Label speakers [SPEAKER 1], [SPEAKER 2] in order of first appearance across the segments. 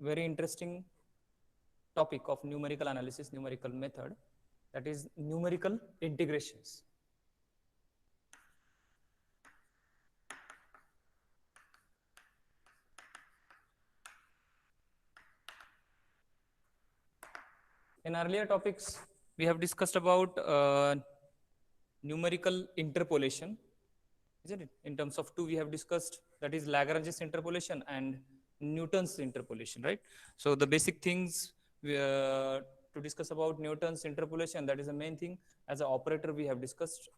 [SPEAKER 1] very interesting topic of numerical analysis, numerical method, that is numerical integrations. In earlier topics, we have discussed about numerical interpolation, isn't it? In terms of two, we have discussed that is Lagrange's interpolation and Newton's interpolation, right? So the basic things to discuss about Newton's interpolation, that is the main thing. As an operator, we have discussed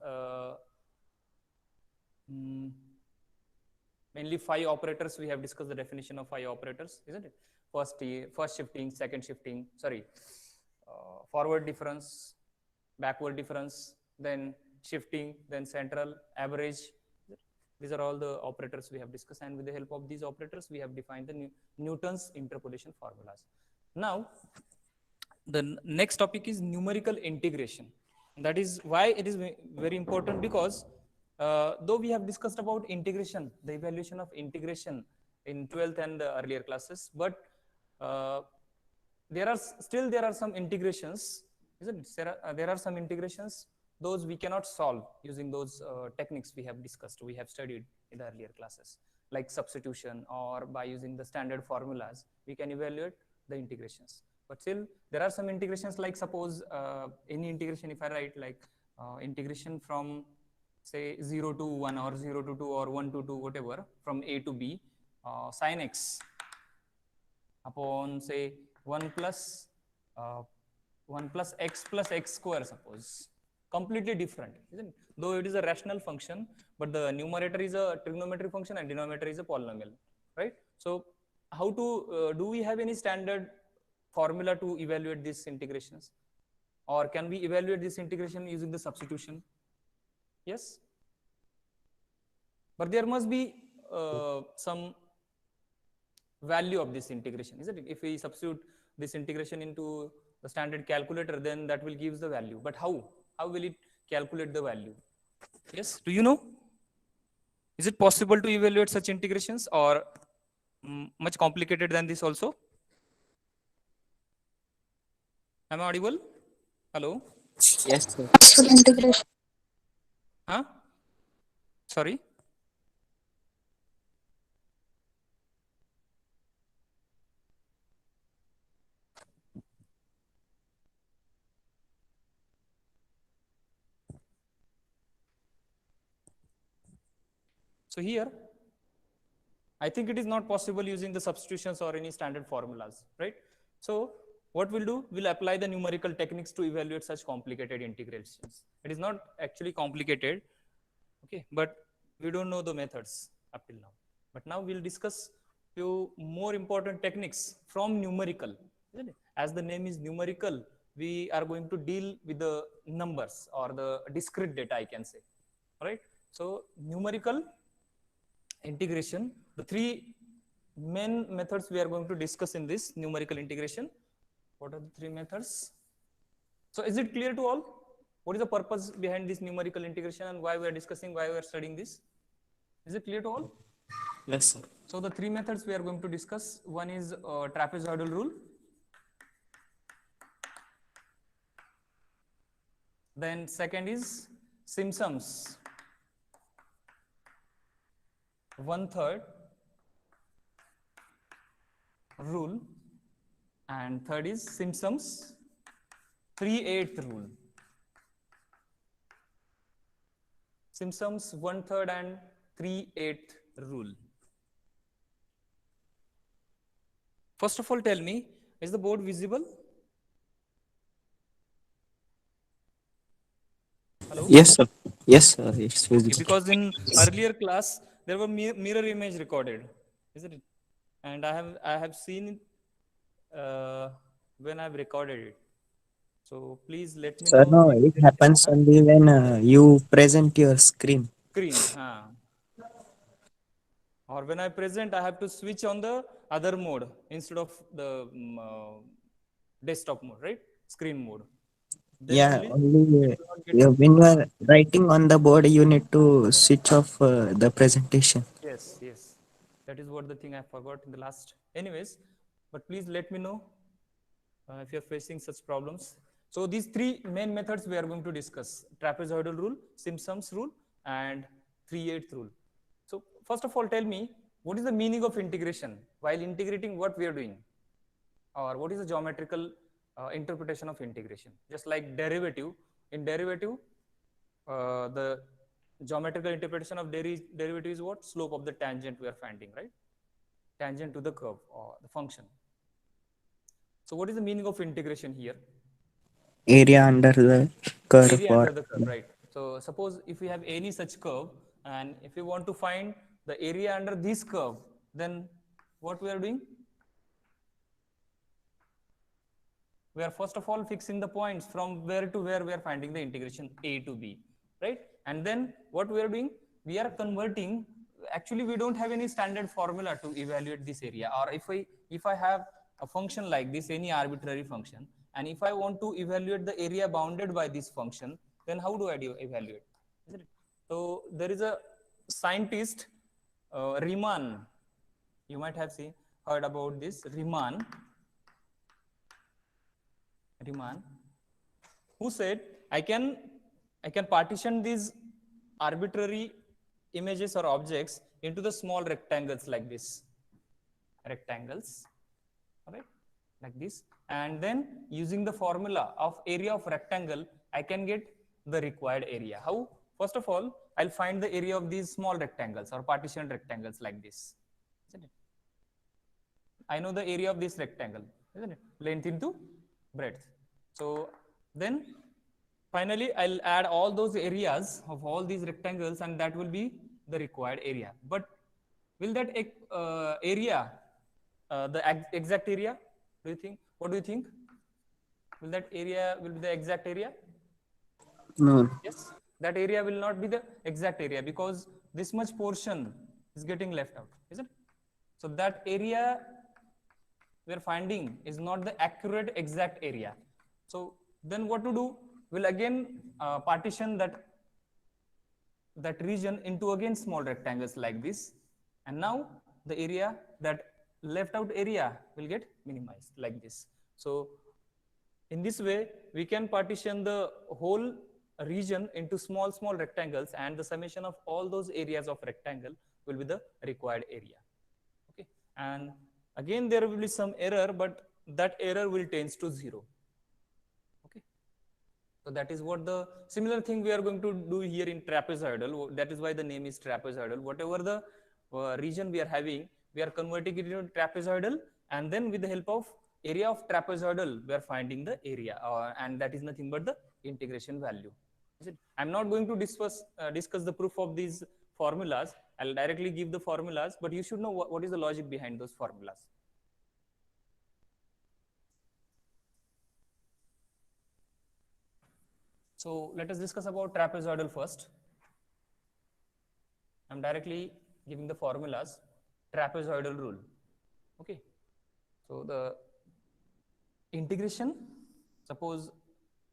[SPEAKER 1] mainly 5 operators. We have discussed the definition of 5 operators, isn't it? First shifting, second shifting, forward difference, backward difference, then shifting, then central, average. These are all the operators we have discussed, and with the help of these operators, we have defined the Newton's interpolation formulas. Now, the next topic is numerical integration. That is why it is very important, because though we have discussed about integration, the evaluation of integration in 12th and the earlier classes, but there are some integrations, isn't it? There are some integrations, those we cannot solve using those techniques we have discussed, we have studied in the earlier classes, like substitution, or by using the standard formulas, we can evaluate the integrations. But still, there are some integrations, like suppose any integration, if I write like integration from say 0 to 1 or 0 to 2 or 1 to 2, whatever, from A to B, sin x upon say 1 plus x plus x square, suppose, completely different, isn't it? Though it is a rational function, but the numerator is a trigonometric function and denominator is a polynomial, right? So how to do we have any standard formula to evaluate these integrations, or can we evaluate this integration using the substitution? Yes, but there must be some value of this integration, isn't it? If we substitute this integration into the standard calculator, then that will give the value. But how will it calculate the value? Yes, do you know? Is it possible to evaluate such integrations, or much complicated than this also? Am I audible? Hello?
[SPEAKER 2] Yes, sir.
[SPEAKER 3] Integration.
[SPEAKER 1] Huh? Sorry? So here, I think it is not possible using the substitutions or any standard formulas, right? So what we'll do, we'll apply the numerical techniques to evaluate such complicated integrations. It is not actually complicated, okay, but we don't know the methods up till now. But now we'll discuss few more important techniques from numerical, isn't it? As the name is numerical, we are going to deal with the numbers or the discrete data, I can say, right? So numerical integration, the 3 main methods we are going to discuss in this numerical integration. What are the 3 methods? So is it clear to all? What is the purpose behind this numerical integration and why we are discussing, why we are studying this? Is it clear to all?
[SPEAKER 2] Yes, sir.
[SPEAKER 1] So the 3 methods we are going to discuss, one is trapezoidal rule, then second is Simpson's 1/3 rule, and third is Simpson's 3/8 rule. Simpson's 1/3 and 3/8 rule. First of all, tell me, is the board visible? Hello?
[SPEAKER 2] Yes, sir. Yes, sir. It's
[SPEAKER 1] Okay,
[SPEAKER 2] visible.
[SPEAKER 1] because in earlier class there were mirror image recorded, isn't it? And I have seen it when I've recorded it. So please let me
[SPEAKER 2] Sir,
[SPEAKER 1] know
[SPEAKER 2] no,
[SPEAKER 1] if
[SPEAKER 2] it
[SPEAKER 1] there is
[SPEAKER 2] happens only when you present your screen.
[SPEAKER 1] screen. Or when I present, I have to switch on the other mode instead of the desktop mode, right? Screen mode. Then
[SPEAKER 2] Yeah,
[SPEAKER 1] only it
[SPEAKER 2] only
[SPEAKER 1] will not get
[SPEAKER 2] when you are writing on the board, you need to switch off the presentation.
[SPEAKER 1] Yes. That is what the thing I forgot in the last. Anyways, but please let me know if you're facing such problems. So these three main methods we are going to discuss: trapezoidal rule, Simpson's rule, and 3/8 rule. So first of all, tell me, what is the meaning of integration? While integrating, what we are doing? Or what is the geometrical interpretation of integration? Just like derivative, in derivative, the geometrical interpretation of derivative is what? Slope of the tangent we are finding, right? Tangent to the curve or the function. So what is the meaning of integration here?
[SPEAKER 2] Area under the curve
[SPEAKER 1] Area
[SPEAKER 2] or
[SPEAKER 1] under the curve, right? So suppose if we have any such curve, and if we want to find the area under this curve, then what we are doing? We are first of all fixing the points from where to where we are finding the integration a to b, right? And then what we are doing? We are converting. Actually, we don't have any standard formula to evaluate this area. Or if I have a function like this, any arbitrary function, and if I want to evaluate the area bounded by this function, then how do I evaluate? Isn't it? So there is a scientist, Riemann. You might have heard about this Riemann, who said I can partition these arbitrary images or objects into the small rectangles like this, rectangles, all right, like this, and then using the formula of area of rectangle, I can get the required area. How? First of all, I'll find the area of these small rectangles or partitioned rectangles like this, isn't it? I know the area of this rectangle, isn't it? Length into breadth. So then finally I'll add all those areas of all these rectangles, and that will be the required area. But will that area, the exact area, do you think? What do you think? Will that area will be the exact area?
[SPEAKER 2] no?
[SPEAKER 1] Yes, that area will not be the exact area because this much portion is getting left out, isn't it? So that area we are finding is not the accurate exact area. So then what to do? We'll again partition that region into again small rectangles like this, and now the area, that left out area, will get minimized like this. So in this way we can partition the whole region into small rectangles, and the summation of all those areas of rectangle will be the required area. Okay, and again there will be some error, but that error will tends to 0. Okay, so that is what the similar thing we are going to do here in trapezoidal. That is why the name is trapezoidal. Whatever the region we are having, we are converting it into trapezoidal, and then with the help of area of trapezoidal we are finding the area, and that is nothing but the integration value. Is it? I'm not going to discuss the proof of these formulas. I'll directly give the formulas, but you should know what is the logic behind those formulas. So let us discuss about trapezoidal first. I'm directly giving the formulas. Trapezoidal rule. Okay. So the integration, suppose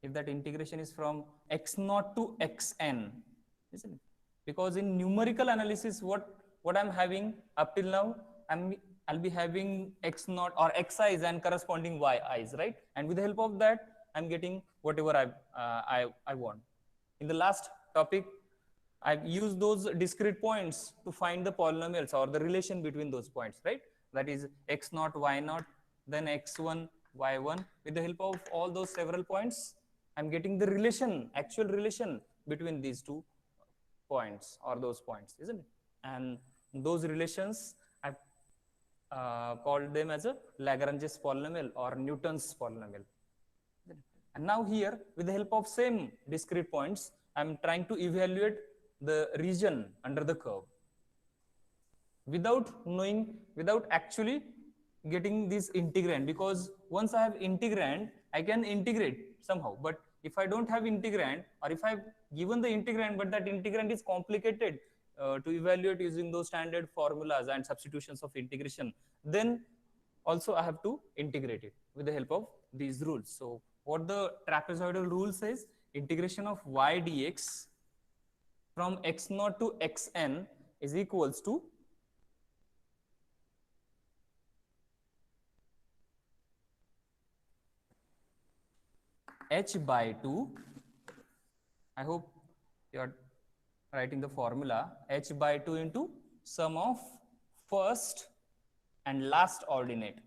[SPEAKER 1] if that integration is from x0 to xn, isn't it? Because in numerical analysis, what I'm having up till now, I'll be having x0 or xi's and corresponding yi's, right? And with the help of that, I'm getting whatever I want. In the last topic, I've used those discrete points to find the polynomials or the relation between those points, right? That is x0, y0, then x1, y1. With the help of all those several points, I'm getting the relation, actual relation between these two points or those points, isn't it? And those relations, I've called them as a Lagrange's polynomial or Newton's polynomial. And now here, with the help of same discrete points, I'm trying to evaluate the region under the curve without actually getting this integrand, because once I have integrand, I can integrate somehow. But if I don't have integrand, or if I've given the integrand, but that integrand is complicated to evaluate using those standard formulas and substitutions of integration, then also I have to integrate it with the help of these rules. So what the trapezoidal rule says, integration of y dx from x0 to xn is equals to h by 2. I hope you are writing the formula. H by 2 into sum of first and last ordinate,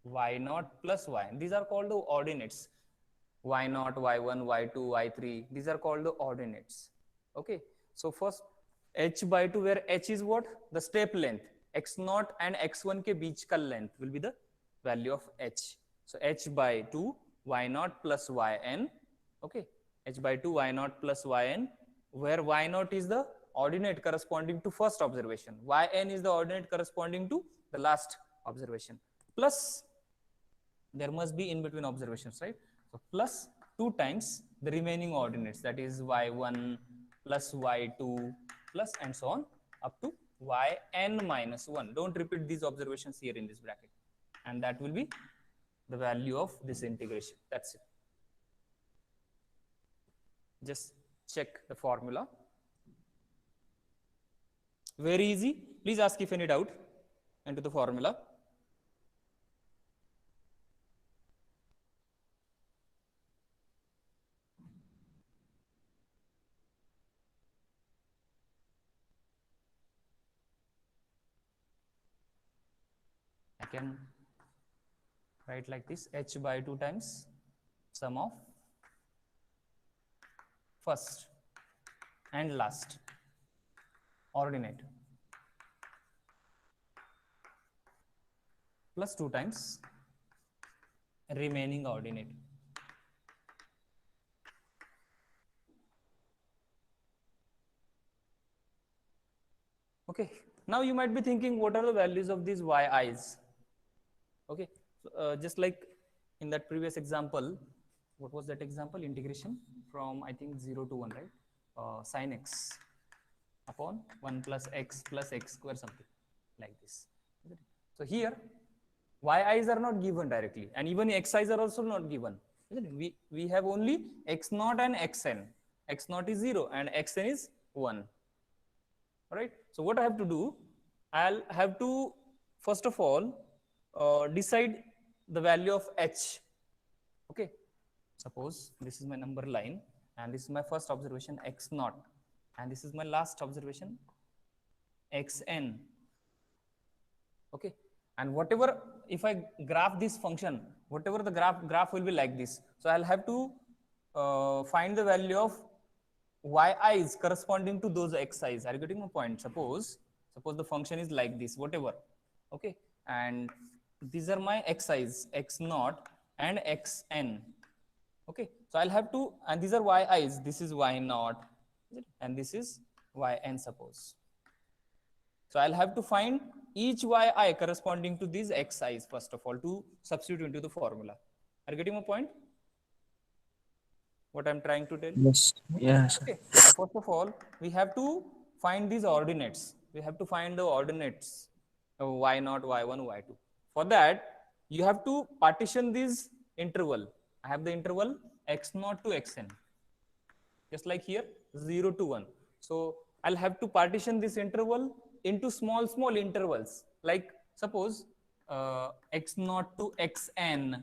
[SPEAKER 1] y naught plus y. These are called the ordinates. Y naught, y1, y2, y3. These are called the ordinates. Okay. So first h by 2, where h is what? The step length. X naught and x1 के बीच का length will be the value of h. So h by 2 y naught plus yn. Okay. H by 2 y naught plus yn, where y naught is the ordinate corresponding to first observation. Yn is the ordinate corresponding to the last observation. Plus, there must be in between observations, right? So plus 2 times the remaining ordinates, that is y1 plus y2 plus and so on up to yn minus 1. Don't repeat these observations here in this bracket. And that will be the value of this integration. That's it. Just check the formula. Very easy. Please ask if any doubt into the formula. I can write like this: h by 2 times sum of first and last ordinate plus 2 times remaining ordinate. Okay, now you might be thinking, what are the values of these yi's? Okay, so, just like in that previous example, what was that example? Integration from, I think, 0 to 1, right? Sin x upon 1 plus x square, something like this. So here yi's are not given directly, and even xi's are also not given. We have only x naught and xn. X naught is 0 and xn is 1. All right. So what I have to do, I'll have to first of all decide the value of h. Okay. Suppose this is my number line, and this is my first observation x naught, and this is my last observation xn. Okay. And whatever, if I graph this function, whatever the graph will be like this. So I'll have to find the value of yi's corresponding to those xi's. Are you getting my point? Suppose the function is like this, whatever. Okay. And these are my xi's, x naught and xn. Okay. So I'll have to, and these are yi's. This is y naught, and this is yn, suppose. So I'll have to find each yi corresponding to these xi's first of all to substitute into the formula. Are you getting my point? What I'm trying to tell?
[SPEAKER 2] Yes. Yes.
[SPEAKER 1] Okay. So first of all, we have to find these ordinates. We have to find the ordinates of y naught, y1, y2. For that, you have to partition this interval. I have the interval x naught to xn. Just like here, 0 to 1. So I'll have to partition this interval into small intervals. Like suppose x naught to xn,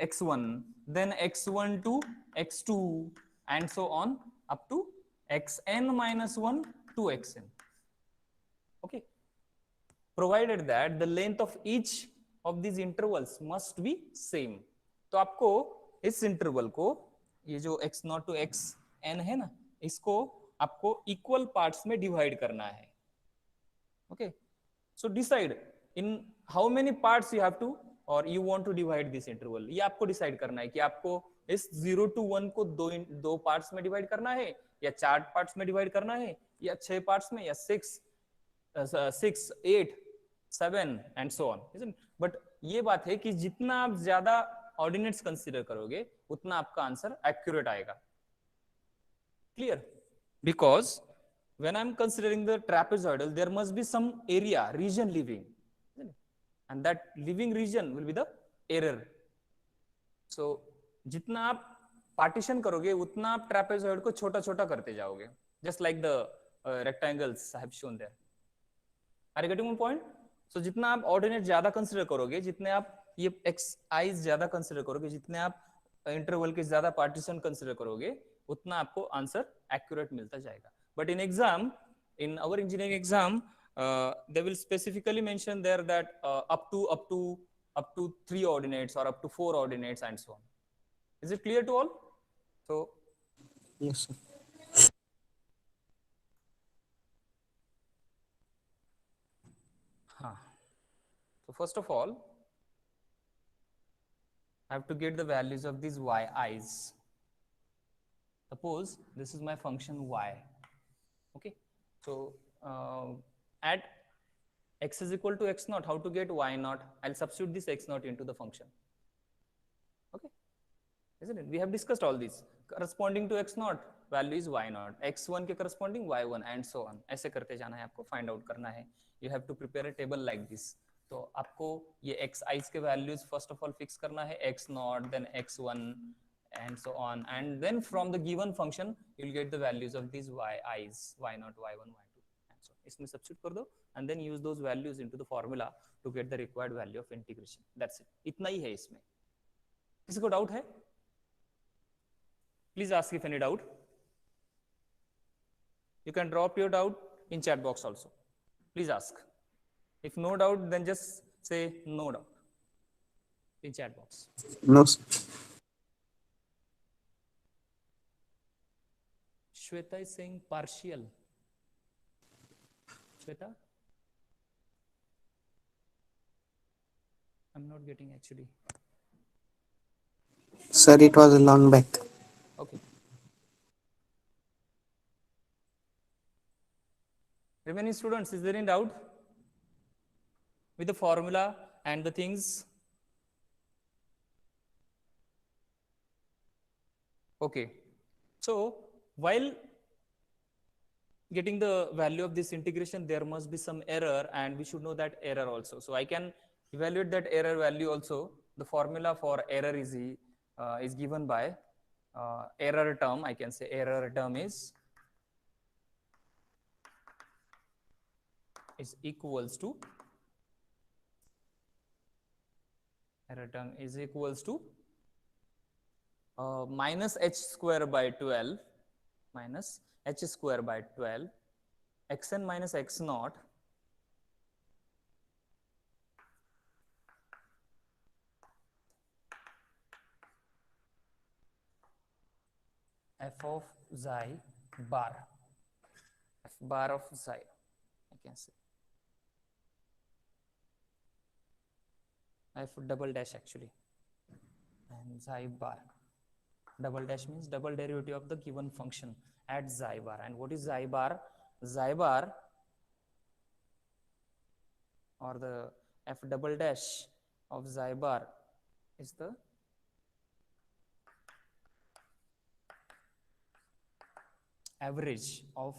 [SPEAKER 1] x1, then x1 to x2, and so on up to xn minus 1 to xn. Okay. Provided that the length of each of these intervals must be same. तो आपको इस interval को, ये जो x naught to xn है ना, इसको आपको इक्वल पार्ट्स में डिवाइड करना है. Okay. So decide in how many parts you have to, or you want to divide this interval. ये आपको डिसाइड करना है कि आपको इस 0 to 1 को दो पार्ट्स में डिवाइड करना है, या 4 पार्ट्स में डिवाइड करना है, या 6 पार्ट्स में, या 6, 8, 7 एंड सो ऑन. बट ये बात है कि जितना आप ज्यादा ऑर्डिनेट्स कंसीडर करोगे उतना आपका आंसर एक्यूरेट आएगा. Clear? Because when I'm considering the trapezoidal, there must be some area, region living, and that living region will be the error. So जितना आप partition करोगे उतना आप trapezoid को छोटा छोटा करते जाओगे, just like the rectangles I have shown there. Are you getting my point? So जितना आप ordinate ज्यादा consider करोगे, जितने आप ये xi's ज्यादा consider करोगे, जितने आप इंटरवल के ज्यादा पार्टीशन कंसिडर करोगे उतना आपको आंसर एक्यूरेट मिलता जाएगा. But in exam, in our engineering exam, they will specifically mention there that up to 3 ordinates or up to 4 ordinates and so on. Is it clear to all? So
[SPEAKER 2] Yes, sir.
[SPEAKER 1] so first of all, I have to get the values of these yi's. Suppose this is my function y. Okay, so at x is equal to x naught, how to get y naught? I'll substitute this x naught into the function. Okay, isn't it? We have discussed all these. Corresponding to x naught, value is y naught. x1 के corresponding y1 and so on. ऐसे करते जाना है आपको, find out करना है. You have to prepare a table like this. तो आपको ये x i's के values first of all fix करना है, x naught, then x1 and so on, and then from the given function you'll get the values of these y i's, y naught, y1, y2 and so on. इसमें substitute कर दो and then use those values into the formula to get the required value of integration. That's it. इतना ही है इसमें. किसी को doubt है? Please ask if any doubt. You can drop your doubt in chat box also. Please ask. If no doubt, then just say no doubt in chat box.
[SPEAKER 2] No, sir.
[SPEAKER 1] Shweta is saying partial. Shweta? I'm not getting actually.
[SPEAKER 2] Sir, it was long back.
[SPEAKER 1] Okay. Remaining students, is there any doubt with the formula and the things? Okay. So while getting the value of this integration, there must be some error, and we should know that error also. So I can evaluate that error value also. The formula for error is given by error term. I can say error term is equals to minus h square by 12 minus h square by 12 xn minus x naught f of xi bar, f bar of xi, I can say f double dash actually, and xi bar. Double dash means double derivative of the given function at xi bar. And what is xi bar? Xi bar, or the f double dash of xi bar, is the average of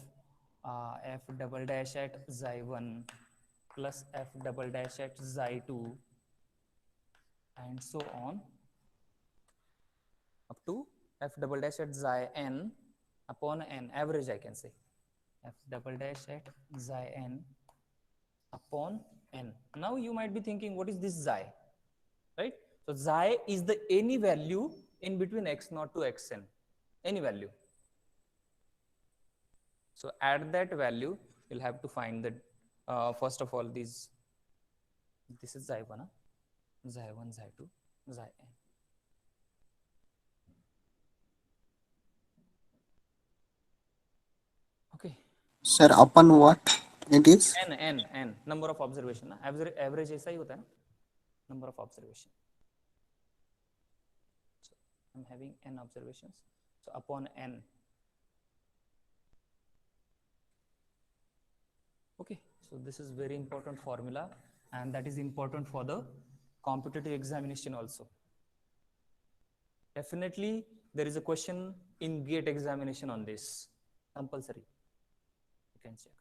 [SPEAKER 1] f double dash at xi1 plus f double dash at xi2 and so on up to f double dash at xi(n) upon n, average I can say, f double dash at xi(n) upon n. Now you might be thinking, what is this xi, right? So xi is the any value in between x naught to xn, any value. So at that value, you'll have to find the first of all this is xi1, xi1, xi2, xi(n). Okay.
[SPEAKER 2] Sir, upon what it is?
[SPEAKER 1] n number of observation. Average ऐसा ही होता है ना, number of observation. So I'm having n observations. So upon n. Okay. So this is very important formula, and that is important for the competitive examination also. Definitely there is a question in GATE examination on this, compulsory. You can check.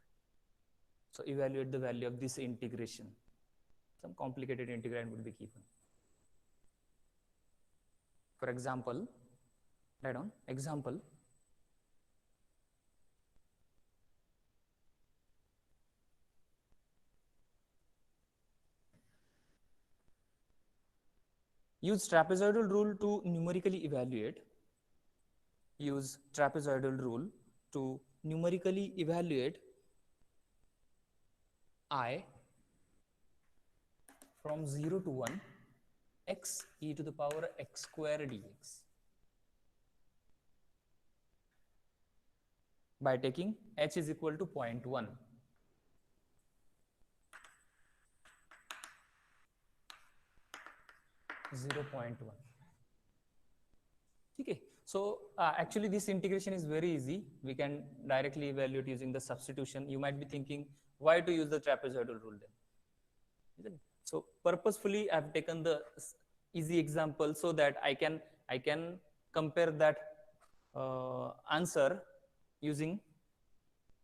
[SPEAKER 1] So evaluate the value of this integration. Some complicated integrand will be given. For example, write down example. use trapezoidal rule to numerically evaluate. Use trapezoidal rule to numerically evaluate I from 0 to 1 x e to the power x square dx by taking h is equal to 0.1. Okay, so actually this integration is very easy. We can directly evaluate using the substitution. You might be thinking, why to use the trapezoidal rule then? Isn't it? So purposefully I've taken the easy example so that I can compare that answer using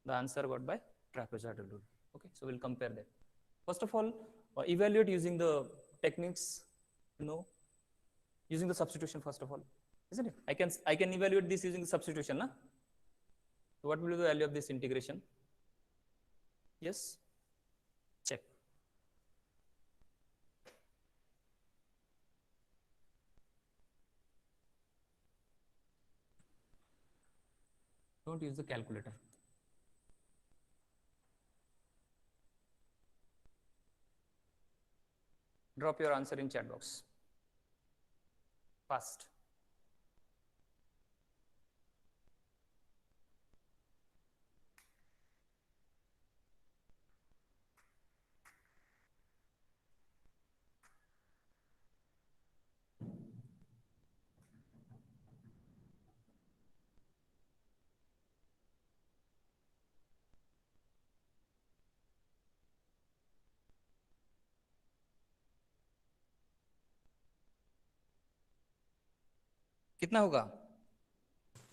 [SPEAKER 1] the answer got by trapezoidal rule. Okay, so we'll compare that. First of all, evaluate using the techniques, using the substitution first of all, isn't it? I can evaluate this using the substitution, na? So what will be the value of this integration? Yes, check. Don't use the calculator. Drop your answer in chat box. Fast. कितना होगा?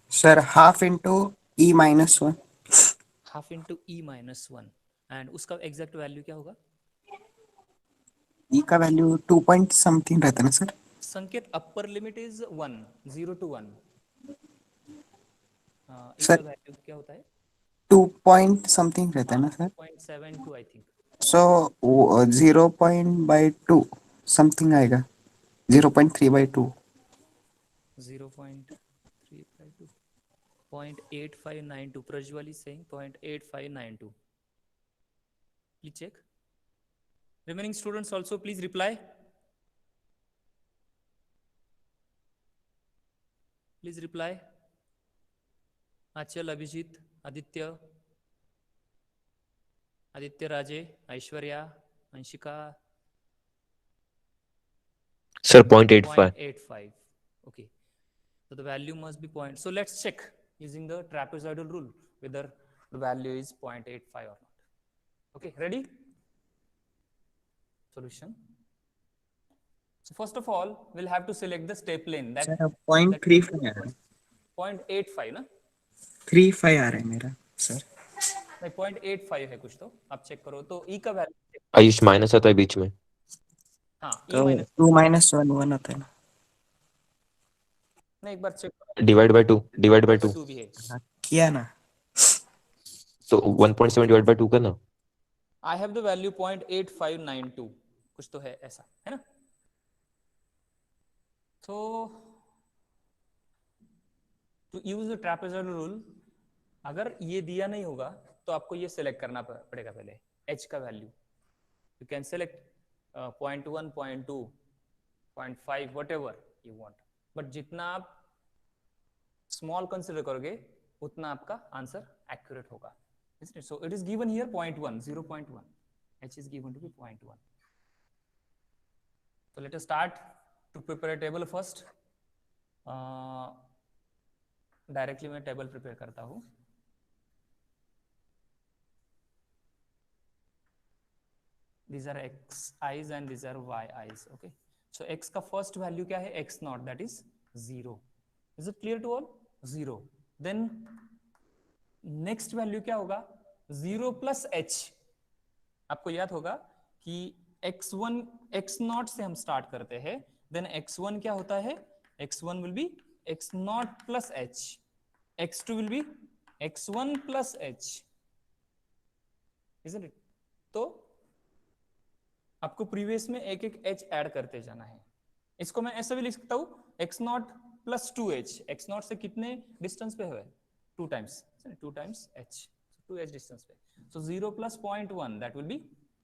[SPEAKER 2] Sir, half into e minus 1.
[SPEAKER 1] Half into E minus one and उसका exact value क्या होगा?
[SPEAKER 2] E का value 2 point something रहता है ना sir?
[SPEAKER 1] संकेत upper limit is 1, 0 to 1. E
[SPEAKER 2] Sir,
[SPEAKER 1] का वैल्यू क्या होता है?
[SPEAKER 2] 2 point something रहता है ना sir?
[SPEAKER 1] 0.72 I think.
[SPEAKER 2] So 0 point by 2 something आएगा. 0.3 by 2.
[SPEAKER 1] 0.3 by 2. 0.8592. Prajwal is saying 0.8592. Please check. Remaining students also please reply. Please reply. Achal, Abhijit, Aditya, Raje, Aishwarya, Anshika.
[SPEAKER 3] Sir, 0.85.
[SPEAKER 1] 0.85. Okay. So the value must be point. So let's check using the trapezoidal rule whether the value is 0.85 or not. Okay, ready? Solution. So first of all, we'll have to select the step lane. That
[SPEAKER 2] Sir, 0.35 आ रहा है.
[SPEAKER 1] 0.85 ना?
[SPEAKER 2] 35 आ रहा है मेरा sir.
[SPEAKER 1] नहीं 0.85 है कुछ तो आप चेक करो तो ई का वैल्यू
[SPEAKER 3] आयुष माइनस आता है बीच में.
[SPEAKER 1] हाँ ई
[SPEAKER 2] तो
[SPEAKER 1] माइनस
[SPEAKER 2] 2 minus 1 1 होता है ना.
[SPEAKER 1] नहीं एक बार चेक
[SPEAKER 3] डिवाइड बाय 2
[SPEAKER 1] 2 भी है.
[SPEAKER 2] हाँ, किया ना.
[SPEAKER 3] तो 1.7 डिवाइड बाय 2 करना.
[SPEAKER 1] आई हैव द वैल्यू 0.8592 कुछ तो है ऐसा है ना. तो to use the trapezoidal rule अगर ये दिया नहीं होगा तो आपको ये सिलेक्ट करना पड़ेगा पहले h का value. You can select 0.1 0.2 0.5 whatever you want, but जितना आप स्मॉल कंसिडर करोगे उतना आपका आंसर एक्यूरेट होगा. So it is given here 0.1, 0.1. H is given to be 0.1. So let us start to prepare a table first. Directly मैं table prepare करता हूँ. These are xi's and these are yi's. Okay. So x का first value क्या है? x not, that is 0. Is it clear to all? 0. Then next value क्या होगा? 0 plus h. आपको याद होगा कि x1 x नॉट से हम स्टार्ट करते हैं. देन x1 क्या होता है? x1 will be x not plus h. x2 will be x1 plus h. Isn't it? तो आपको प्रीवियस में एक एक h ऐड करते जाना है. इसको मैं ऐसे भी लिख सकता हूँ x not plus 2h, x not से कितने डिस्टेंस पे है, 2 times, 2 times h, 2h distance पे, so 0 plus 0.1 that will be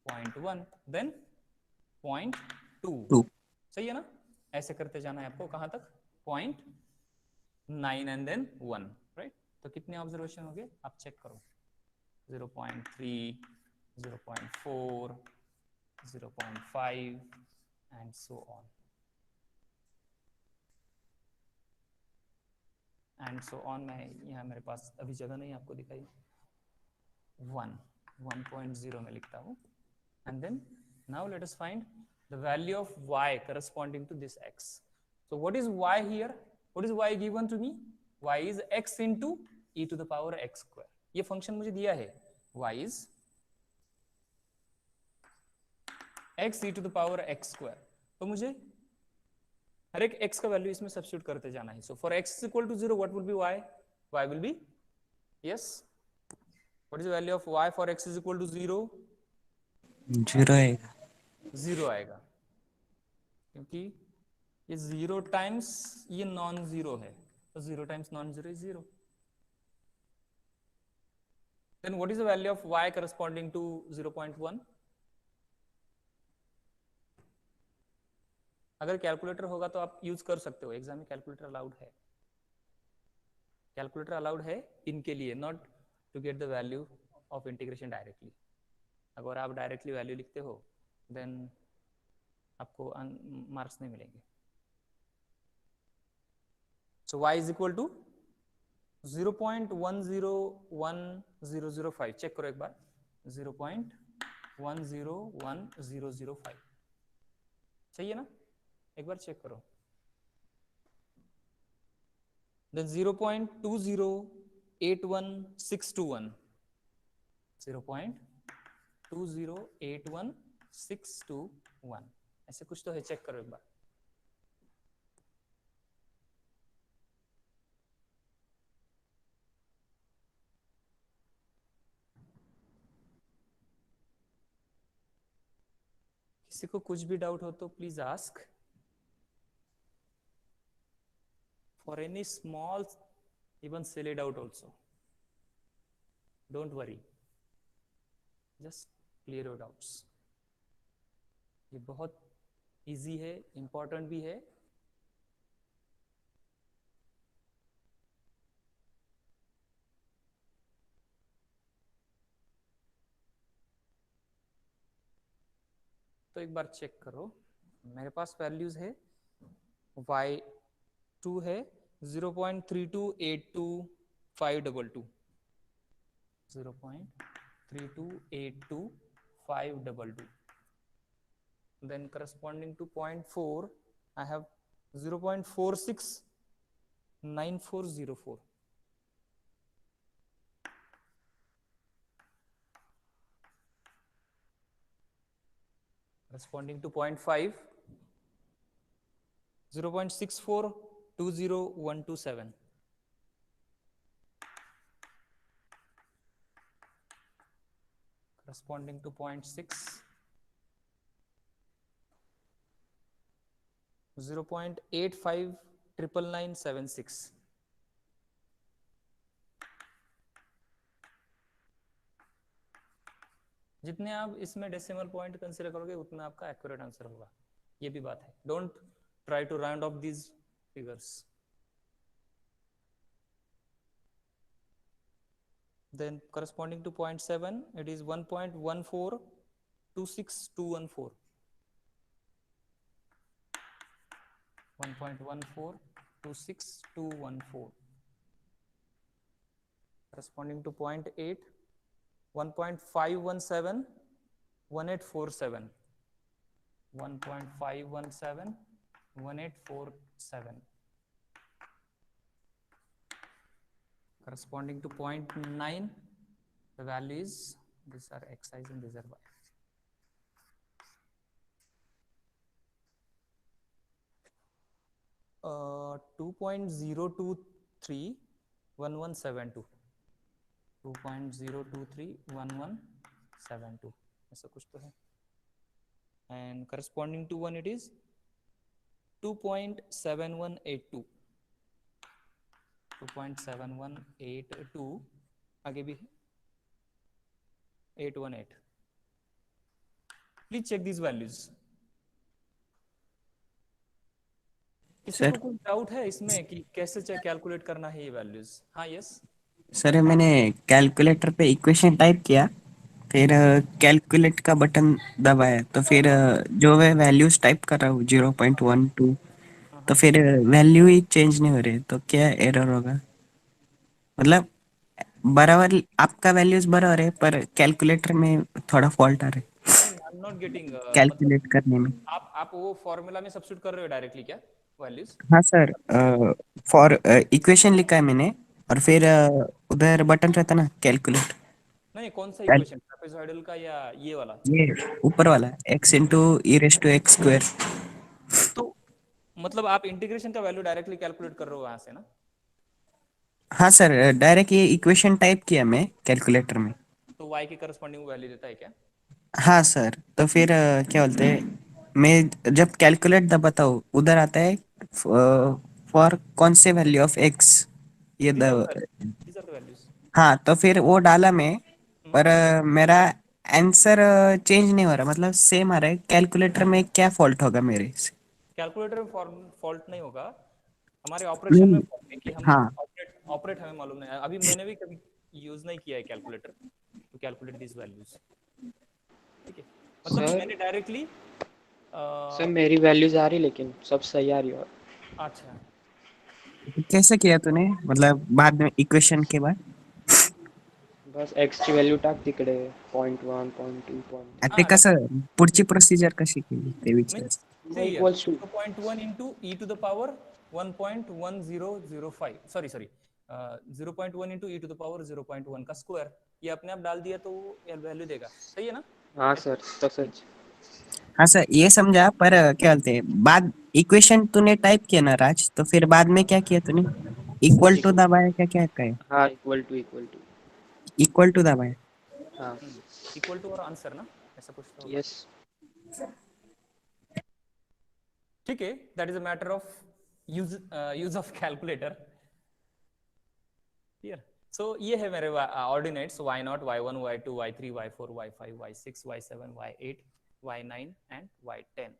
[SPEAKER 1] 0.1 then 0.2,
[SPEAKER 2] 2
[SPEAKER 1] सही है ना? ऐसे करते जाना है आपको कहां तक, 0.9 एंड देन 1, राइट? तो कितने ऑब्जर्वेशन हो गए आप चेक करो, 0.3, 0.4, 0.5 and so on and so on. मैं यहाँ मेरे पास अभी जगह नहीं आपको दिखाई, 1.0 में लिखता हूँ, and then now let us find the value of y corresponding to this x. So what is y here? What is y given to me? Y is x into e to the power x square. ये function मुझे दिया है, y is x e to the power x square. तो मुझे हर एक x का value इसमें substitute करते जाना है. So for x is equal to 0, what will be y? Y will be, yes, what is the value of y for x is equal to 0?
[SPEAKER 2] 0 आएगा.
[SPEAKER 1] 0 आएगा, क्योंकि ये 0 टाइम्स ये नॉन जीरो है, तो 0 times non zero is 0. Then what is the value of y corresponding to 0.1? अगर calculator होगा तो आप यूज कर सकते हो, एग्जाम में कैलकुलेटर अलाउड है, कैलकुलेटर अलाउड है इनके लिए, not to get the value of integration directly. अगर आप डायरेक्टली वैल्यू लिखते हो देन आपको मार्क्स नहीं मिलेंगे. So y is equal to 0.101005, check करो एक बार, 0.101005, सही है ना? एक बार चेक करो. Then 0.2081621, 0.2081621, ऐसे कुछ तो है, चेक करो एक बार. किसी को कुछ भी डाउट हो तो please ask. For any small, even silly doubt also, don't worry, just clear your doubts. ये बहुत easy है, important भी है. तो एक बार चेक करो, मेरे पास वैल्यूज है, y2 है 0.3282522, 0.3282522. Then corresponding to 0.4 I have 0.469404. Corresponding to 0.5, 0.6420127. Corresponding to 0.6, 0.859996. जितने आप इसमें डेसिमल पॉइंट कंसीडर करोगे उतना आपका एक्यूरेट आंसर होगा, ये भी बात है. Don't try to round off these figures. Then corresponding to 0.7, it is 1.1426214. 1.1426214. Corresponding to 0.8, 1.5171847. 1.5171847. Corresponding to 0.9, the value is, these are x's and these are y. Uh, 2.0231172. 2.0231172, ऐसा कुछ तो है. And corresponding to 1 it is 2.7182, 2.7182, आगे भी 818. Please check these values. किसी
[SPEAKER 2] sir
[SPEAKER 1] को कोई doubt है इसमें कि कैसे कैलकुलेट करना है ये वैल्यूज? हाँ, यस.
[SPEAKER 2] सर मैंने कैलकुलेटर पे इक्वेशन टाइप किया, फिर कैलकुलेट का बटन दबाया, तो फिर जो मैं वैल्यूज टाइप कर रहा हूँ 0.12, तो
[SPEAKER 1] हाँ,
[SPEAKER 2] फिर वैल्यू ही चेंज नहीं हो रही, तो क्या एरर होगा? मतलब बराबर आपका वैल्यूज बराबर है, पर कैलकुलेटर में थोड़ा फॉल्ट आ रहा है
[SPEAKER 1] नहीं, आई एम नॉट गेटिंग. मतलब
[SPEAKER 2] कैलकुलेट करने में।
[SPEAKER 1] आप वो फॉर्मूला में सब्स्टिट्यूट कर रहे हो डायरेक्टली क्या वैल्यूज?
[SPEAKER 2] हाँ सर, फॉर इक्वेशन लिखा है मैंने, और फिर उधर बटन रहता ना कैलकुलेट,
[SPEAKER 1] नहीं, कौन सा इक्वेशन, ट्रापेजॉइडल का या ये वाला?
[SPEAKER 2] ये ऊपर वाला x into e raise to x square.
[SPEAKER 1] तो मतलब आप इंटीग्रेशन का वैल्यू डायरेक्टली कैलकुलेट कर रहे हो वहां से ना?
[SPEAKER 2] हाँ सर, डायरेक्ट ये इक्वेशन टाइप किया मैं कैलकुलेटर में।
[SPEAKER 1] तो y के करस्पॉन्डिंग वैल्यू देता है क्या?
[SPEAKER 2] हाँ सर, तो फिर क्या बोलते हैं, मैं जब कैलकुलेट दबाता हूँ उधर आता है फॉर कौन से वैल्यू ऑफ x, ये
[SPEAKER 1] these are the
[SPEAKER 2] the.
[SPEAKER 1] Values, these are the values.
[SPEAKER 2] हाँ, तो फिर वो डाला मैं, पर मेरा आंसर चेंज नहीं हो रहा, मतलब सेम आ रहा है। कैलकुलेटर में क्या फॉल्ट होगा मेरे से?
[SPEAKER 1] कैलकुलेटर में फॉल्ट नहीं होगा, हमारे ऑपरेशन में
[SPEAKER 2] नहीं।
[SPEAKER 1] फॉल्ट है कि हम
[SPEAKER 2] हाँ
[SPEAKER 1] ऑपरेट ऑपरेट हमें मालूम नहीं है. अभी मैंने भी कभी यूज नहीं किया है calculator to calculate this values. ठीक है, मतलब
[SPEAKER 4] सर
[SPEAKER 1] मैंने डायरेक्टली.
[SPEAKER 4] सर मेरी वैल्यूज आ रही, लेकिन सब सही आ रही है। और
[SPEAKER 1] अच्छा.
[SPEAKER 2] कैसे किया तूने, मतलब बाद में इक्वेशन के बाद?
[SPEAKER 4] बस एक्स ची व्हॅल्यू टाक तिकडे 0.1 0.2
[SPEAKER 2] ते
[SPEAKER 4] 0.3.
[SPEAKER 2] कसं, पुढची प्रोसिजर कशी केली ते विचार.
[SPEAKER 1] Means
[SPEAKER 4] मग
[SPEAKER 1] see here,
[SPEAKER 4] equals to
[SPEAKER 1] 0.1 into e to the power 1.1005, sorry, 0.1 into e to the power 0.1 का स्क्वायर, ये अपने आप डाल दिया तो ये वैल्यू देगा. सही है ना?
[SPEAKER 4] हाँ
[SPEAKER 1] ऐसे.
[SPEAKER 4] सर तसंच.
[SPEAKER 2] हाँ सर, ये समझा, पर क्या बोलते हैं, बाद इक्वेशन तूने टाइप किया ना राज, तो फिर बाद में क्या किया तूने? इक्वल टू
[SPEAKER 4] इक्वल
[SPEAKER 2] दबाया क्या, क्या है?
[SPEAKER 4] हाँ इक्वल टू.
[SPEAKER 2] इक्वल टू दबाया।
[SPEAKER 4] हाँ.
[SPEAKER 1] इक्वल टू और आंसर ना, ऐसा कुछ तो होगा.
[SPEAKER 4] यस.
[SPEAKER 1] ठीक है, that is a matter of use of calculator. Here. So ये है मेरे ordinates y0, y1, y2, y3, y4, y5, y6, y7, y8, y9 and y10.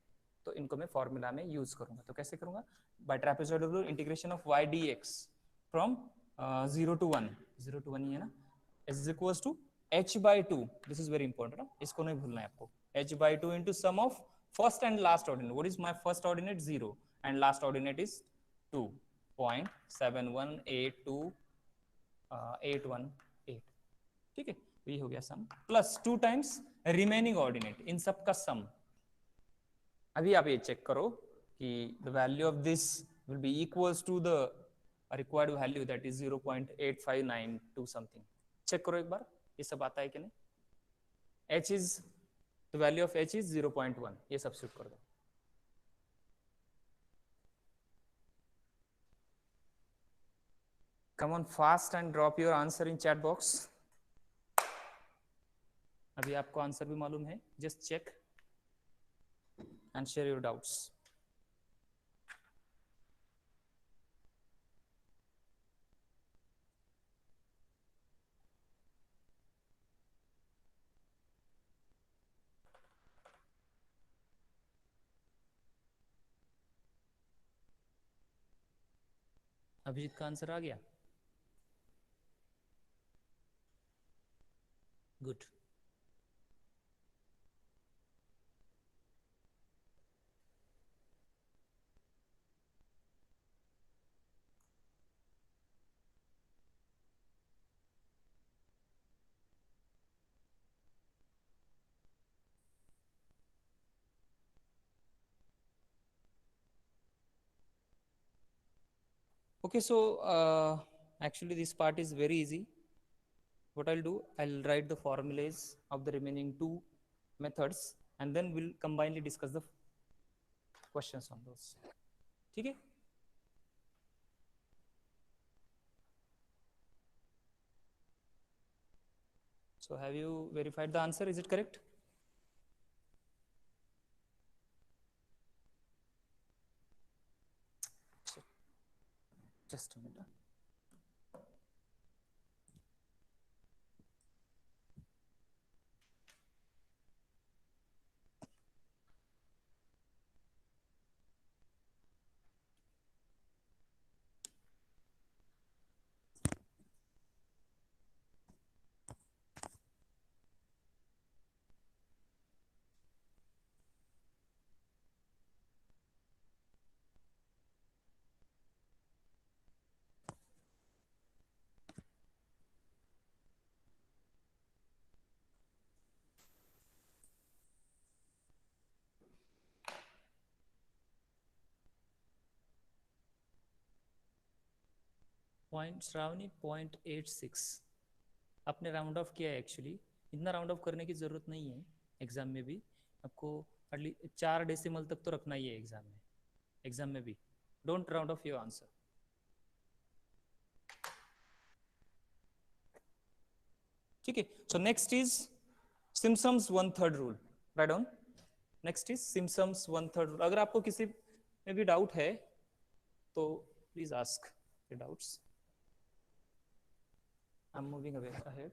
[SPEAKER 1] तो इनको मैं फॉर्मूला में यूज करूंगा. तो कैसे करूंगा? By trapezoidal rule, integration of y dx from 0 to 1, 0 to 1 ही है ना, is equals to h by 2. This is very important ना, इसको नहीं भूलना है आपको. h by 2 into sum of first and last ordinate. What is my first ordinate? 0 and last ordinate is 2.7182 818. ठीक है, तो ये हो गया sum, plus 2 times remaining ordinate, इन सब का सम. अभी आप ये चेक करो कि the value of this will be equals to the required value, that is 0.8592 something. Check करो एक बार, ये सब आता है कि नहीं. h is the value of h is 0.1, ये सब्स्टिट्यूट कर दो. Come on fast and drop your answer in chat box. अभी आपको आंसर भी मालूम है, just check and share your doubts. Abhijit का आंसर आ गया. Good. Okay, so actually this part is very easy. What I'll do, I'll write the formulas of the remaining two methods and then we'll combinedly discuss the questions on those. ठीक है? So have you verified the answer? Is it correct? Just a minute. Point Shravani 0.86 आपने round of किया है actually. इतना round of करने की जरूरत नहीं है. एग्जाम में भी आपको एटलीस्ट 4 डेसिमल तक तो रखना ही है एग्जाम में. एग्जाम में भी don't round off your answer. ठीक है. So next is Simpson's 1/3 rule. Write down. Next is Simpson's 1/3 rule. अगर आपको किसी में भी डाउट है तो please ask your doubts. I'm moving away ahead.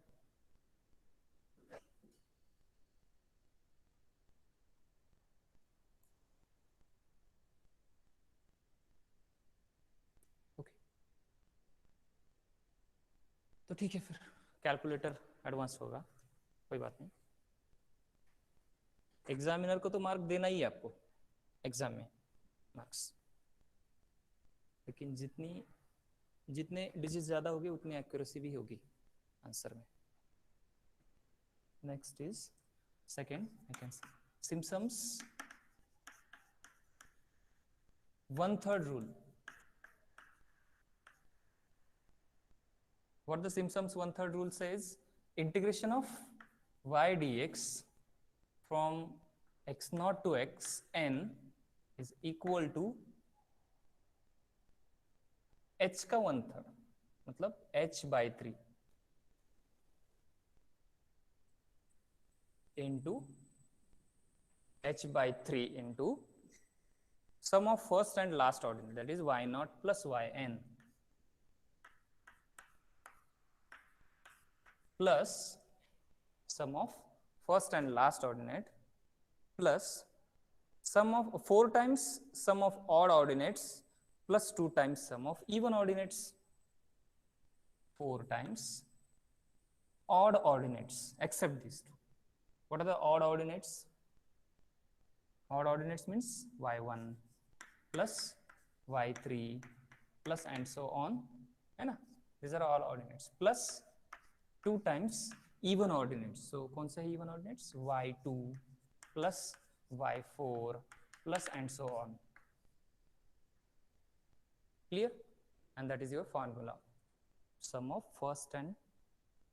[SPEAKER 1] Okay. तो ठीक है फिर कैलकुलेटर एडवांस होगा, कोई बात नहीं. एग्जामिनर को तो मार्क देना ही है आपको एग्जाम में मार्क्स, लेकिन जितने डिजिट ज्यादा होगी उतनी एक्यूरेसी भी होगी आंसर में. Next is second I can Simpson's 1/3 rule. What the Simpson's 1/3 rule says, integration of y dx from x naught to x n is equal to h का 1/3 मतलब h by 3 into h by 3 into sum of first and last ordinate, that is y naught plus yn plus sum of first and last ordinate plus sum of 4 times sum of odd ordinates plus 2 times sum of even ordinates. 4 times odd ordinates except these two. What are the odd ordinates? Odd ordinates means y1 plus y3 plus and so on, है ना? These are all ordinates plus 2 times even ordinates. So कौन सा है even ordinates? y2 plus y4 plus and so on. Clear? And that is your formula. Sum of first and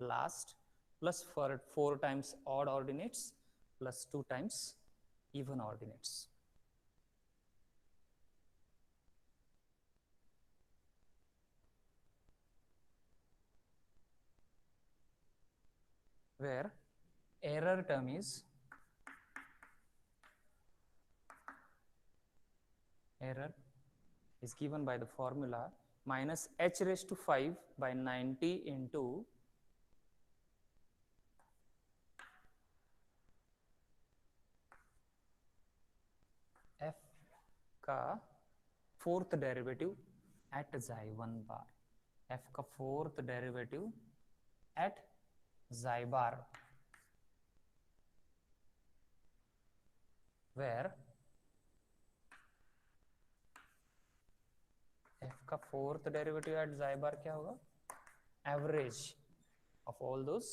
[SPEAKER 1] last plus 4 times odd ordinates plus 2 times even ordinates. Where error term is given by the formula minus h raised to 5 by 90 into f का fourth derivative eight xi1 bar. f का fourth derivative eight xi bar, where f का fourth derivative eight xi bar क्या होगा? Average of all those,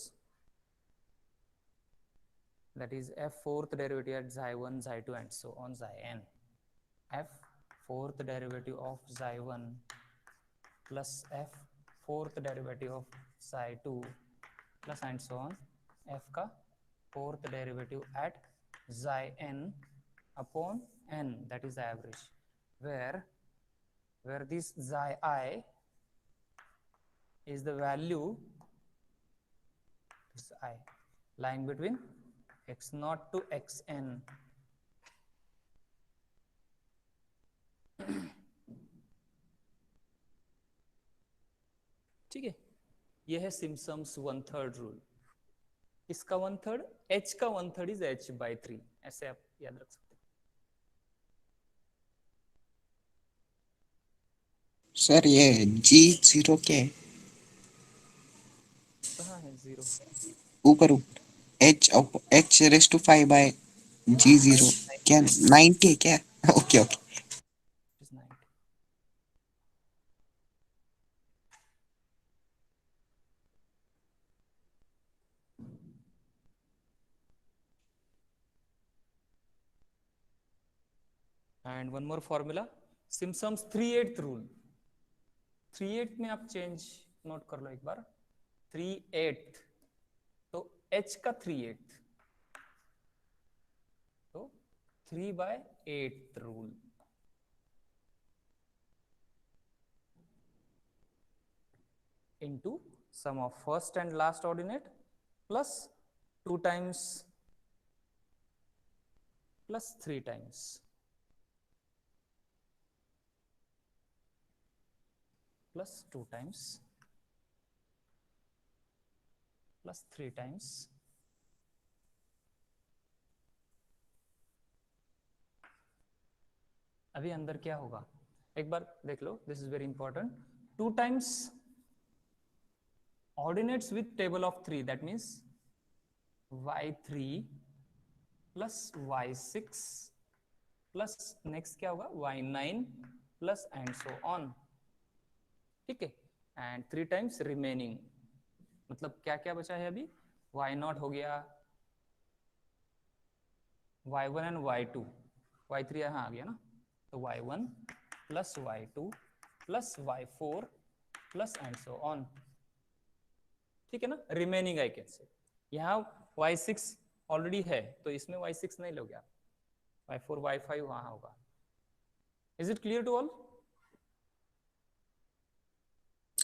[SPEAKER 1] that is f fourth derivative at xi1 xi2 and so on xin. F fourth derivative of xi1 plus f fourth derivative of xi2 plus and so on, f का fourth derivative at xin upon n, that is the average, where this xi is the value, this I lying between x naught to xn. ठीक है, ये है Simpson's 1/3 rule. इसका 1/3, h का 1/3 is h/3, ऐसे आप याद रख सकते
[SPEAKER 2] सर ये G0 क्या है?
[SPEAKER 1] हैं। कहाँ है जीरो?
[SPEAKER 2] ऊपर H raise to 5 bye G0 क्या 90 है क्या? Okay okay.
[SPEAKER 1] is 90. And one more formula, Simpson's 3/8 rule। 3/8 में आप चेंज नोट कर लो एक बार। 3/8 तो h का 3/8 तो 3/8 rule. into sum of first and last ordinate plus 2 times plus 3 times plus 2 times plus 3 times अभी अंदर क्या होगा एक बार देख लो, this is very important. 2 times ordinates with table of 3, that means y3 plus y6 plus next क्या होगा y9 plus and so on, ठीक है। एंड 3 times रिमेनिंग, मतलब क्या क्या बचा है अभी, y0 हो गया, y1 एंड y2, y3 यहाँ आ गया ना, तो y1 plus y2 plus y4 plus and so on, ठीक है ना। रिमेनिंग आई कैन से, यहाँ y6 ऑलरेडी है तो इसमें y6 नहीं लोगे आप, y4 y5 वहां होगा। Is it clear to all?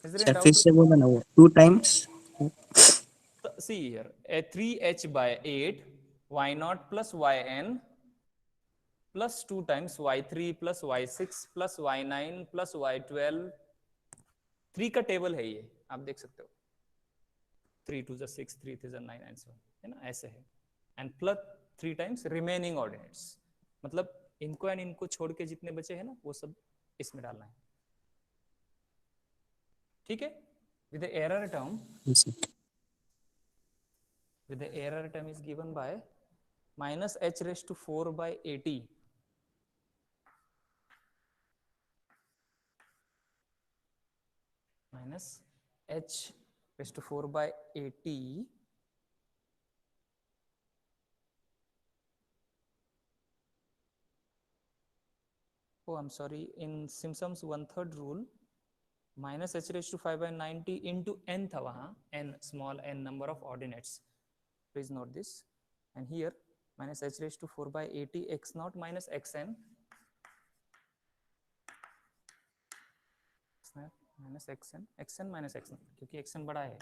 [SPEAKER 1] Is there any
[SPEAKER 2] sir फिर
[SPEAKER 1] डाउट?
[SPEAKER 2] से बोला ना वो 2 times
[SPEAKER 1] See here, a 3h/8 y0 plus yn plus 2 times y3 plus y6 plus y9 plus y12, 3 का टेबल है ये, आप देख सकते हो, 3 2 6 3 3 9 एंड सो है ना, ऐसे है। And plus 3 times remaining ordinates, मतलब इनको एंड इनको छोड़ के जितने बचे हैं ना वो सब इसमें डालना है, ठीक है। With the error term, with the error term is given by minus h raised to 4 by 80 minus h raised to 4 by 80 oh I'm sorry, in Simpson's 1/3 rule minus h raised to 5 by 90 into n था वहाँ, n small n number of ordinates, please note this, and here minus h raised to 4 by 80 x naught minus xn minus xn minus x naught, क्योंकि xn बड़ा है,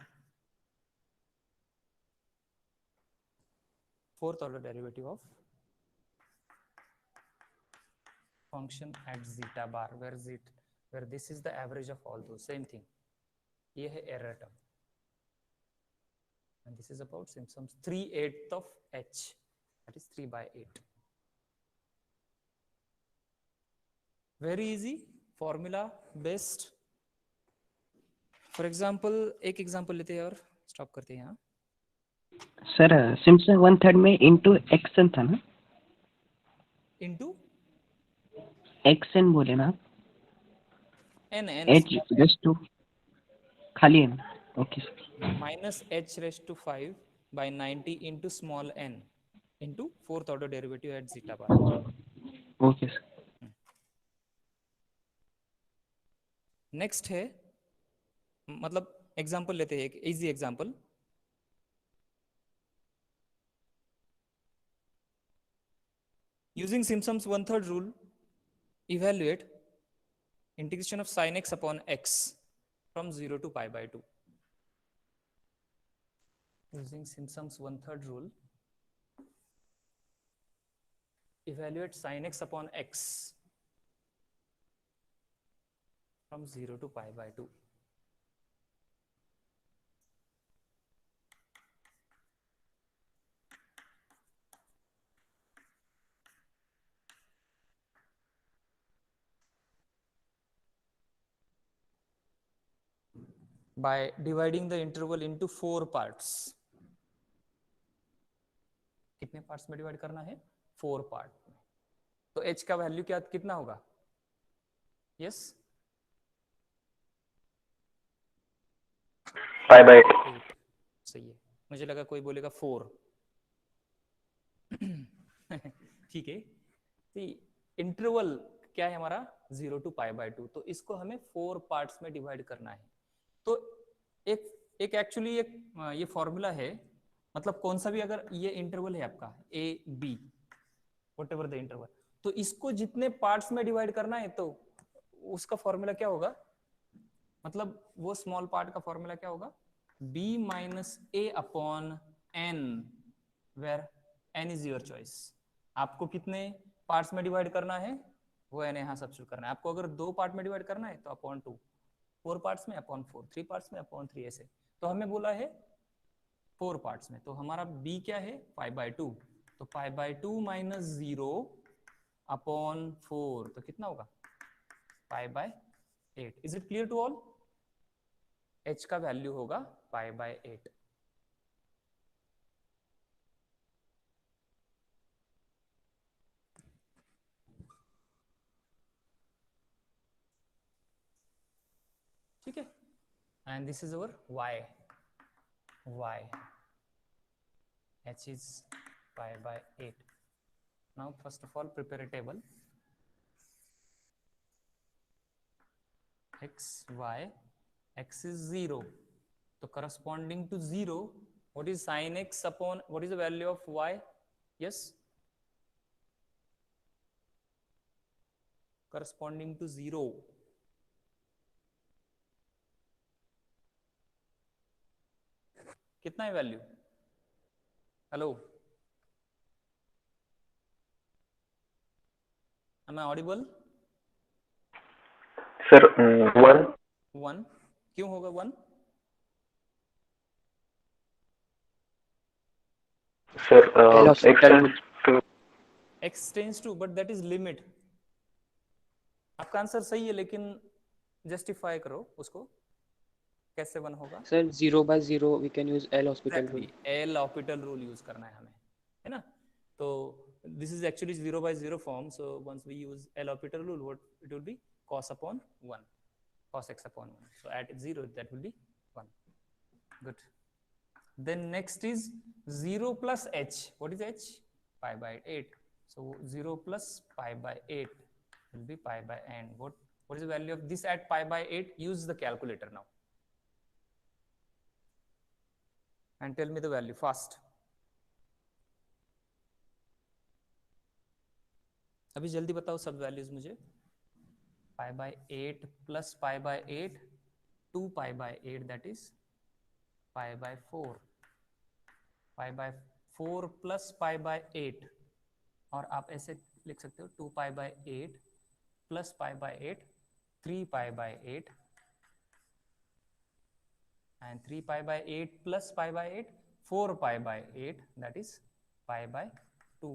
[SPEAKER 1] fourth order derivative of function at zeta bar, where this is the average of all those, same thing, ये है error term, and this is about Simpson's 3/8 of h, that is 3/8. Very easy formula based. For example, एक example लेते हैं और stop करते हैं यहाँ।
[SPEAKER 2] Sir Simpson 1/3 में इनटू एक्सन था ना,
[SPEAKER 1] इनटू
[SPEAKER 2] एक्सन बोले ना,
[SPEAKER 1] n
[SPEAKER 2] H रेस टू खाली n, okay
[SPEAKER 1] minus h raised to 5 by 90 into small n into fourth order derivative at zeta bar.
[SPEAKER 2] Okay sir.
[SPEAKER 1] Next है, मतलब एग्जांपल लेते हैं, एक easy example. Using Simpson's 1/3 rule, evaluate integration of sin x upon x from 0 to pi by 2. Using Simpson's 1/3 rule, evaluate sin x upon x from 0 to pi by 2. by dividing the interval into 4 parts. कितने parts में divide करना है? 4 part में. तो h का value क्या कितना होगा? Yes,
[SPEAKER 5] pi by 8.
[SPEAKER 1] 8 सही है. मुझे लगा कोई बोलेगा 4. ठीक है. इंटरवल क्या है हमारा? 0 to π/2. तो इसको हमें 4 पार्ट्स में डिवाइड करना है. तो एक एक्चुअली ये फॉर्मूला है, मतलब कौन सा भी अगर ये इंटरवल है आपका a b whatever the interval, तो इसको जितने पार्ट्स में डिवाइड करना है तो उसका फॉर्मूला क्या होगा? मतलब वो स्मॉल पार्ट का फॉर्मूला क्या होगा? b minus a upon n, where n is your choice. आपको कितने पार्ट्स में डिवाइड करना है वो n यहाँ सब्स्टिट्यूट करना है. आपको अगर 2 पार्ट में डिवाइड करना है तो अपॉन 2, 4 पार्ट्स में अपॉन 4, 3 पार्ट्स में अपॉन 3, ऐसे. तो हमें बोला है 4 पार्ट्स में, तो हमारा b क्या है? π/2. तो π/2 माइनस 0 अपॉन 4, तो कितना होगा? π/8. Is it clear to all? h का वैल्यू होगा π/8. ठीक है. And this is our y. h is π/8. now first of all prepare a table x y. x is 0, so corresponding to 0, what is sin x upon what is the value of y? Yes, corresponding to 0. कितना है value? Hello, am I audible?
[SPEAKER 5] Sir 1.
[SPEAKER 1] 1. क्यों होगा 1?
[SPEAKER 5] Sir
[SPEAKER 4] L hospital.
[SPEAKER 1] x tends to, but that is limit. आपका answer सही है, लेकिन justify करो उसको, कैसे 1 होगा?
[SPEAKER 4] Sir, 0/0 we can use L hospital
[SPEAKER 1] Exactly.
[SPEAKER 4] rule.
[SPEAKER 1] L hospital rule use करना है हमें, है ना? तो this is actually 0/0 form, so once we use L hospital rule, what it will be? Cos upon 1, cos x upon 1. So at 0 that will be 1. Good. Then next is 0 plus h. What is h? π/8. So 0 plus π/8 will be π/n. What is the value of this at π/8? Use the calculator now and tell me the value fast. अभी जल्दी बताओ सब values मुझे. π/8 plus π/8, 2 π/8, that is π/4. π/4 plus π/8, और आप ऐसे लिख सकते हो 2 π/8 plus π/8, 3 π/8, and 3 π/8 plus π/8, 4 π/8, that is π/2.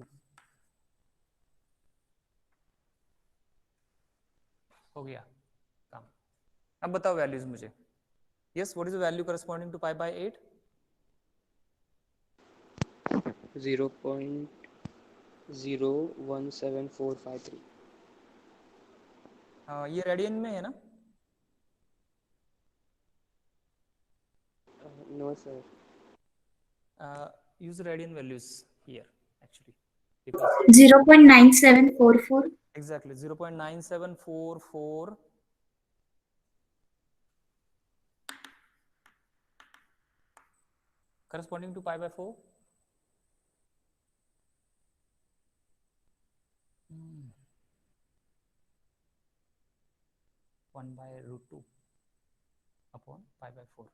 [SPEAKER 1] हो गया काम. अब बताओ वैल्यूज मुझे. Yes, what is the value corresponding to π/8?
[SPEAKER 4] 0.017453.
[SPEAKER 1] ये रेडियन में है ना?
[SPEAKER 4] No sir.
[SPEAKER 1] Use radian values here actually, because
[SPEAKER 6] 0.9744.
[SPEAKER 1] exactly 0.9744 corresponding to π/4. 1/√2 upon π/4.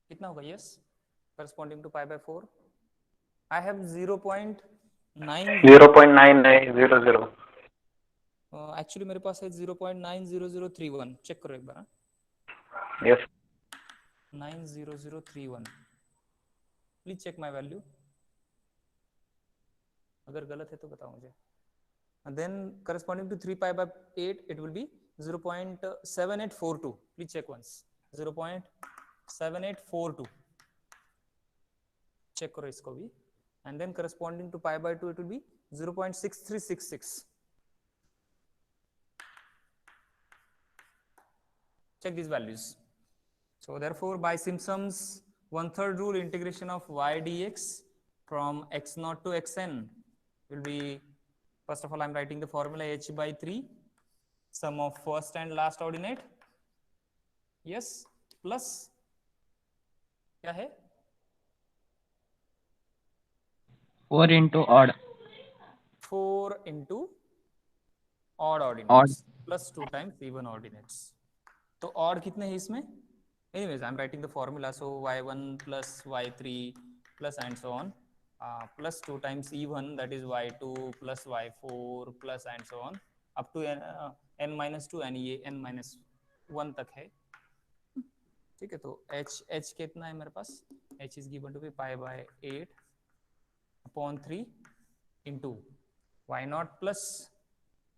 [SPEAKER 1] कितना होगा? Yes, corresponding to π/4. I have 0.9.
[SPEAKER 5] 0.9900.
[SPEAKER 1] Actually मेरे पास है 0.90031. चेक करो एक बार.
[SPEAKER 5] Yes.
[SPEAKER 1] 90031. Please check my value. अगर गलत है तो बताओ मुझे. Then corresponding to 3 π/8 it will be 0.7842. Please check once. 0. 7842. Check करो इसको भी. And then corresponding to pi by 2 it will be 0.6366. Check these values. So therefore by Simpson's 1/3 rule, integration of y dx from x naught to xn will be, first of all I'm writing the formula h by 3 sum of first and last ordinate, yes, plus क्या है
[SPEAKER 2] 4 into odd.
[SPEAKER 1] 4 into odd
[SPEAKER 2] Odd.
[SPEAKER 1] ordinates plus 2 times even ordinates. तो odd कितने हैं इसमें? Anyways, I'm writing the formula. So y1 plus y3 plus and so on, plus 2 times even, that is y2 plus y4 plus and so on up to n minus 2 and ये n minus 1 तक है. ठीक है, तो h कितना है मेरे पास? h is given to be pi by 8 upon 3 into y0 plus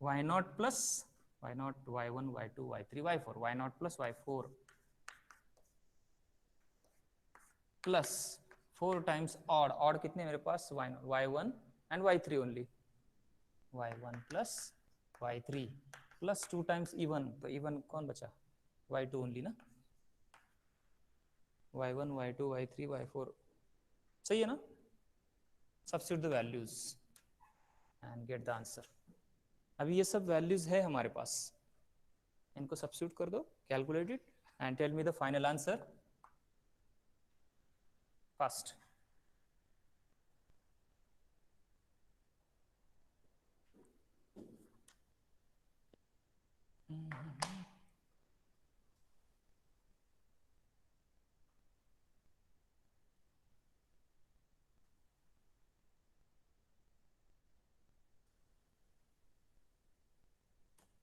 [SPEAKER 1] y0 plus y0 y1 y2 y3 y4 y0 plus y4 plus 4 times odd कितने मेरे पास? y1 and y3 only, y1 plus y3 plus 2 times even, तो even कौन बचा? y2 only ना, y1 y2 y3 y4, सही है ना? Substitute the values and get the answer. अभी ये सब values है हमारे पास, इनको substitute कर दो, calculate it and tell me the final answer fast.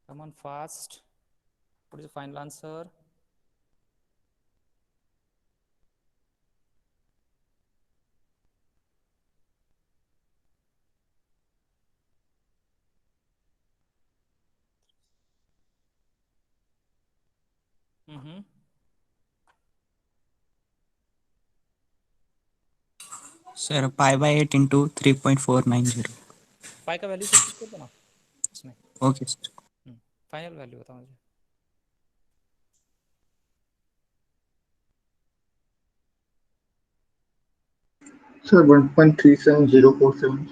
[SPEAKER 1] Come on fast. What is the final answer?
[SPEAKER 2] Sir, pi by 8 into 3.490.
[SPEAKER 1] पाई का वैल्यू सब्स्टिट्यूट कर दो ना इसमें.
[SPEAKER 2] Okay, sir.
[SPEAKER 1] फाइनल वैल्यू बताओ मुझे.
[SPEAKER 7] Sir, 1.37047.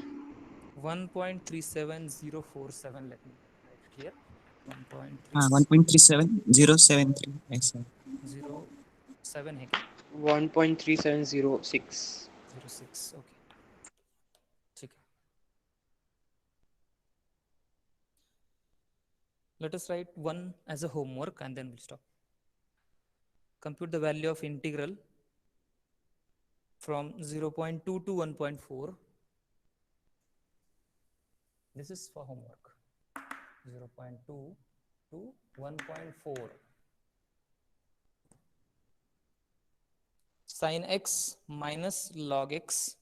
[SPEAKER 1] 1.37047. Let me write it here.
[SPEAKER 2] 1.37073. Yes, sir.
[SPEAKER 1] 1.37 है क्या?
[SPEAKER 4] 1.3706.
[SPEAKER 1] 06. Okay. ठीक है. Let us write one as a homework and then we'll stop. Compute the value of integral from 0.2 to 1.4. This is for homework. 0.2 to 1.4. Sin x minus log x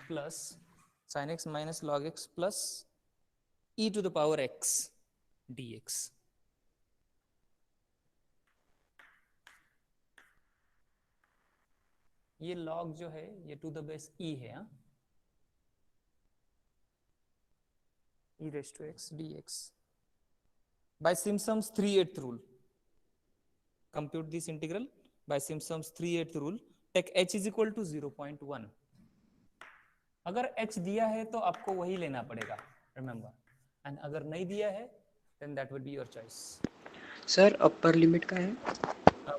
[SPEAKER 1] plus sin x minus log x plus e to the power x dx. ये log जो है ये to the base e है, हाँ, e raised to x dx. By Simpson's 3/8 rule, compute this integral by Simpson's 3/8 rule. Take h is equal to 0.1. अगर h दिया है तो आपको वही लेना पड़ेगा, remember. And अगर नहीं दिया है then that will be your choice.
[SPEAKER 4] Sir, upper limit का है?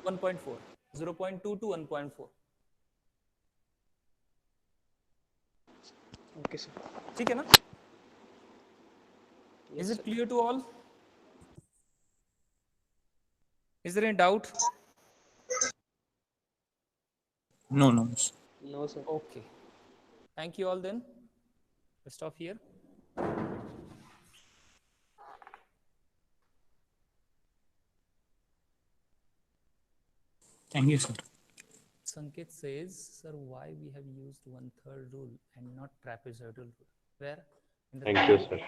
[SPEAKER 1] 1.4, 0.2 to 1.4.
[SPEAKER 4] Okay, sir.
[SPEAKER 1] ठीक है ना? Is it clear to all? Is there any doubt?
[SPEAKER 2] No, no.
[SPEAKER 4] No, sir.
[SPEAKER 1] Okay. Thank you all then. Let's stop here.
[SPEAKER 2] Thank you, sir.
[SPEAKER 1] Sanket says, sir, why we have used 1/3 rule and not trapezoidal rule? Where? In the
[SPEAKER 3] Thank you, sir.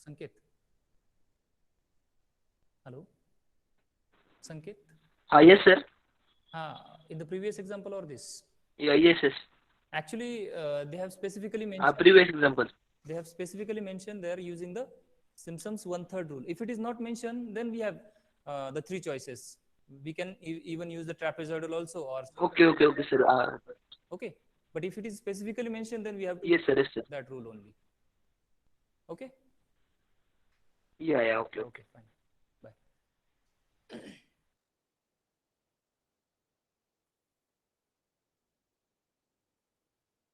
[SPEAKER 1] Sanket. Hello, Sanket.
[SPEAKER 8] Yes, sir.
[SPEAKER 1] In the previous example or this?
[SPEAKER 8] Yeah, yes, yes.
[SPEAKER 1] Actually, they have specifically mentioned.
[SPEAKER 8] Previous example.
[SPEAKER 1] They have specifically mentioned they are using the Simpson's 1/3 rule. If it is not mentioned, then we have the three choices. We can even use the trapezoidal also, or
[SPEAKER 8] Okay, okay, okay, sir.
[SPEAKER 1] okay. But if it is specifically mentioned, then we have to
[SPEAKER 8] Yes, sir. Yes, sir.
[SPEAKER 1] that rule only. Okay.
[SPEAKER 8] Yeah, yeah. Okay.
[SPEAKER 1] Okay. Fine. Bye.